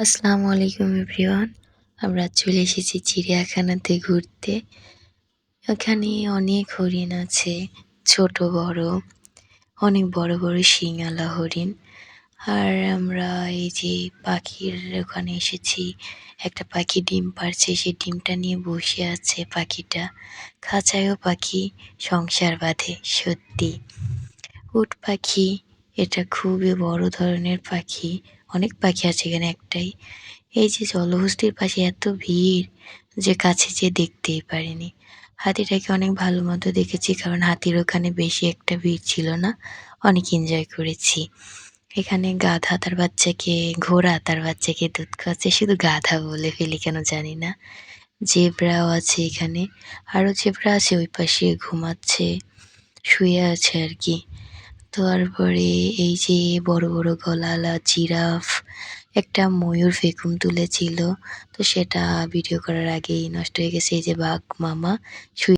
আসসালামু আলাইকুম এভরিওয়ান। আমরা চলে এসেছি চিড়িয়াখানাতে ঘুরতে। এখানে অনেক হরিণ আছে, ছোট বড়, অনেক বড় বড় শিংওয়ালা হরিণ। আর আমরা এই যে পাখির ওখানে এসেছি, একটা পাখি ডিম পাড়ছে, সেই ডিমটা নিয়ে বসে আছে পাখিটা। খাঁচায়ও পাখি সংসার বাঁধে সত্যি। উট পাখি, এটা খুবই বড় ধরনের পাখি। অনেক পাখি আছে এখানে একটাই। এই যে জলহস্তির পাশে এত ভিড় যে কাছে যেয়ে দেখতেই পারিনি। হাতিটাকে অনেক ভালো মতো দেখেছি, কারণ হাতির ওখানে বেশি একটা ভিড় ছিল না। অনেক এনজয় করেছি। এখানে গাধা তার বাচ্চাকে, ঘোড়া তার বাচ্চাকে দুধ খাওয়াচ্ছে, শুধু গাধা বলে ফেলি কেন জানি না। জেব্রাও আছে এখানে, আরও জেব্রা আছে ওই পাশে, ঘুমাচ্ছে, শুয়ে আছে আর কি। তারপরে এই যে বড় বড় গলাওয়ালা জিরাফ, একটা ময়ূর পেখম তুলেছিল, তো সেটা ভিডিও করার আগেই নষ্ট হয়ে গেছে। এই যে বাঘ মামা শুয়ে